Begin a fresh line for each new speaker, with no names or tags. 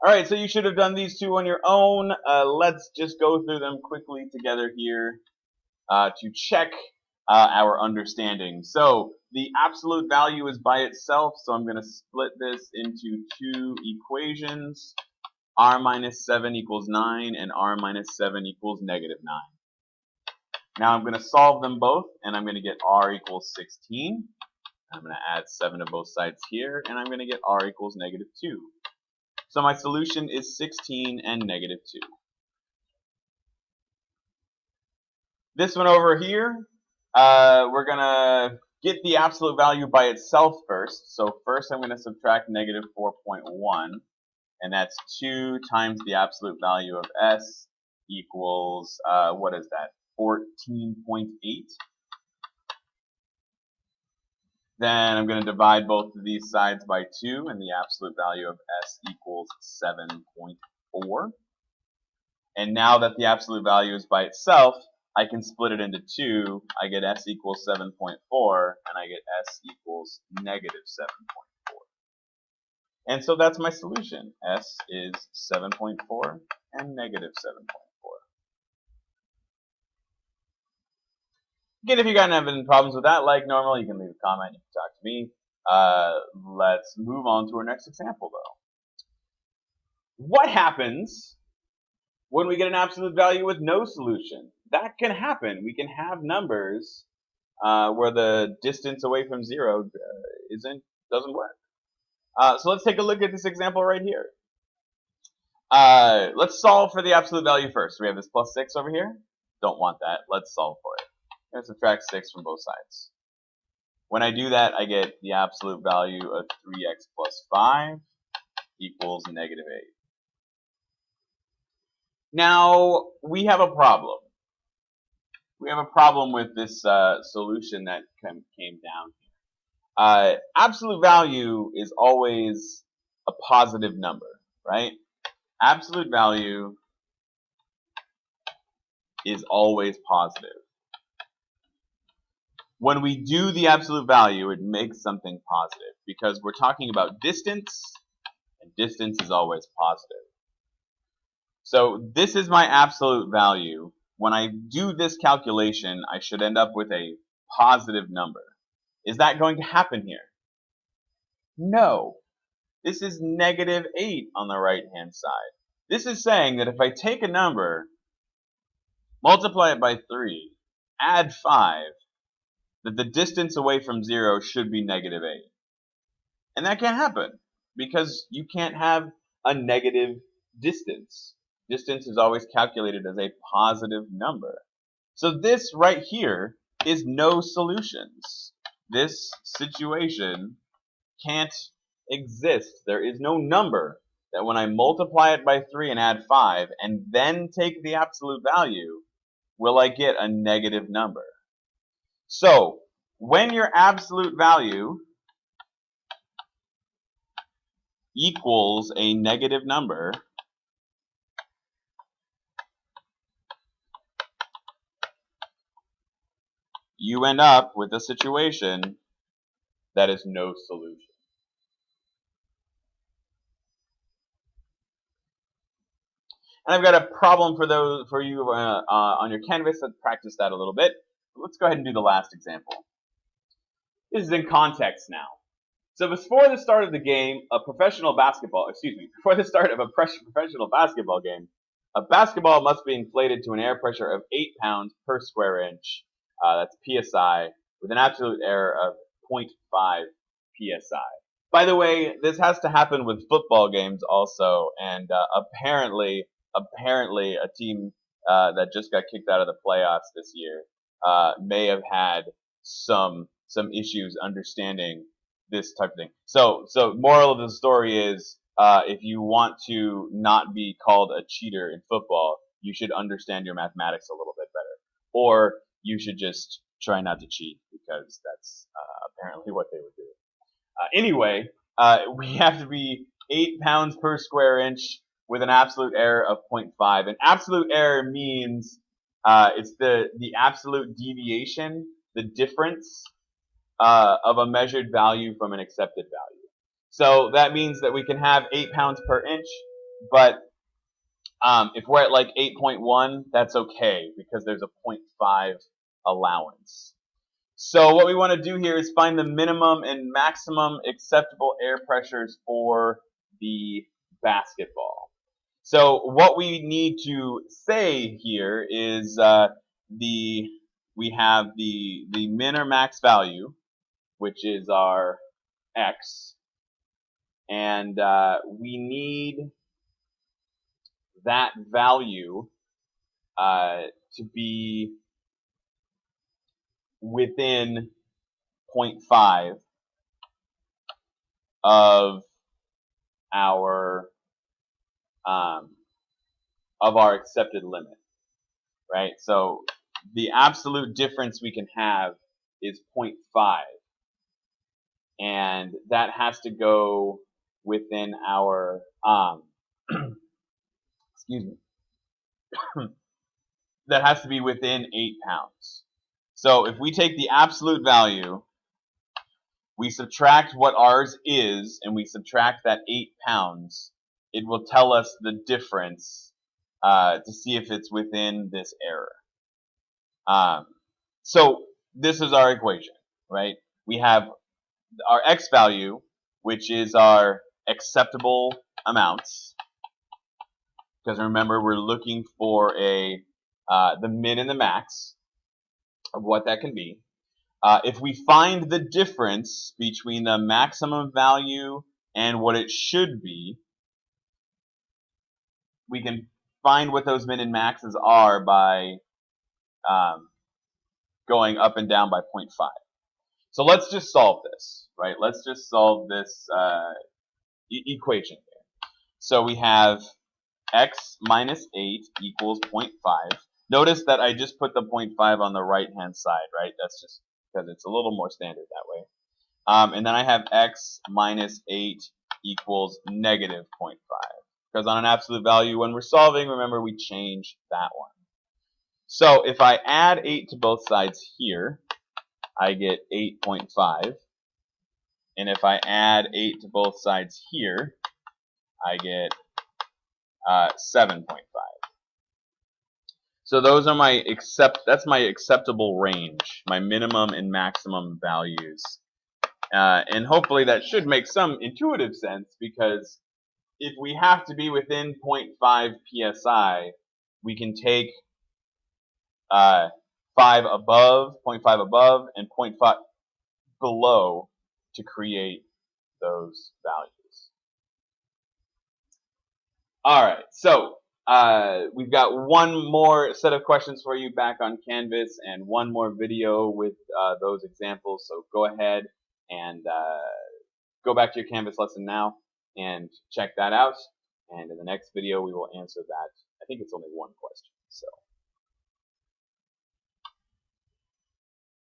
All right, so you should have done these two on your own. Let's just go through them quickly together here to check our understanding. So the absolute value is by itself, so I'm going to split this into two equations. R minus 7 equals 9, and R minus 7 equals negative 9. Now I'm going to solve them both, and I'm going to get R equals 16. I'm going to add 7 to both sides here, and I'm going to get R equals negative 2. So my solution is 16 and negative 2. This one over here, we're going to get the absolute value by itself first. So first I'm going to subtract negative 4.1, and that's 2 times the absolute value of S equals, what is that, 14.8. Then I'm going to divide both of these sides by 2, and the absolute value of S equals 7.4. And now that the absolute value is by itself, I can split it into 2. I get S equals 7.4, and I get S equals negative 7.4. And so that's my solution. S is 7.4 and negative 7.4. Again, if you guys have any problems with that, like normal, you can leave a comment, you can talk to me. Let's move on to our next example, though. What happens when we get an absolute value with no solution? That can happen. We can have numbers where the distance away from 0 doesn't work. So let's take a look at this example right here. Let's solve for the absolute value first. We have this plus 6 over here. Don't want that. Let's solve for it. I'm going to subtract 6 from both sides. When I do that, I get the absolute value of 3x plus 5 equals negative 8. Now, we have a problem. We have a problem with this solution that came down here. Absolute value is always a positive number, right? Absolute value is always positive. When we do the absolute value, it makes something positive because we're talking about distance, and distance is always positive. So this is my absolute value. When I do this calculation, I should end up with a positive number. Is that going to happen here? No. This is negative 8 on the right-hand side. This is saying that if I take a number, multiply it by 3, add 5, that the distance away from 0 should be negative 8. And that can't happen because you can't have a negative distance. Distance is always calculated as a positive number. So this right here is no solutions. This situation can't exist. There is no number that when I multiply it by 3 and add 5 and then take the absolute value, will I get a negative number. So, when your absolute value equals a negative number, you end up with a situation that is no solution. And I've got a problem for you on your canvas. Let's practice that a little bit. Let's go ahead and do the last example. This is in context now. So before the start of the game, before the start of a professional basketball game, a basketball must be inflated to an air pressure of 8 pounds per square inch. That's PSI, with an absolute error of 0.5 PSI. By the way, this has to happen with football games also, and apparently a team that just got kicked out of the playoffs this year may have had some issues understanding this type of thing. So moral of the story is, if you want to not be called a cheater in football, you should understand your mathematics a little bit better, or you should just try not to cheat because that's apparently what they would do. Anyway, we have to be 8 pounds per square inch with an absolute error of 0.5. An absolute error means it's the absolute deviation, the difference of a measured value from an accepted value. So that means that we can have 8 pounds per inch, But if we're at like 8.1, that's okay because there's a 0.5 allowance. So what we want to do here is find the minimum and maximum acceptable air pressures for the basketball. So what we need to say here is we have the min or max value, which is our x, and we need that value to be within 0.5 of our accepted limit, right? So the absolute difference we can have is 0.5, and that has to go within our excuse me, that has to be within 8 pounds. So if we take the absolute value, we subtract what ours is, and we subtract that 8 pounds, it will tell us the difference to see if it's within this error. So this is our equation, right? We have our x value, which is our acceptable amounts, because remember we're looking for the min and the max of what that can be. If we find the difference between the maximum value and what it should be, we can find what those min and maxes are by going up and down by 0.5. So let's just solve this, right? Let's just solve this equation here. So we have x minus 8 equals 0.5. Notice that I just put the 0.5 on the right-hand side, right? That's just because it's a little more standard that way. And then I have x minus 8 equals negative 0.5. Because on an absolute value, when we're solving, remember we change that one. So if I add 8 to both sides here, I get 8.5. And if I add 8 to both sides here, I get 7.5. So those are that's my acceptable range, my minimum and maximum values. And hopefully that should make some intuitive sense, because if we have to be within 0.5 psi, we can take 5 above, 0.5 above, and 0.5 below to create those values. All right, so we've got one more set of questions for you back on Canvas and one more video with those examples. So go ahead and go back to your Canvas lesson now and check that out. And in the next video, we will answer that. I think it's only one question. So.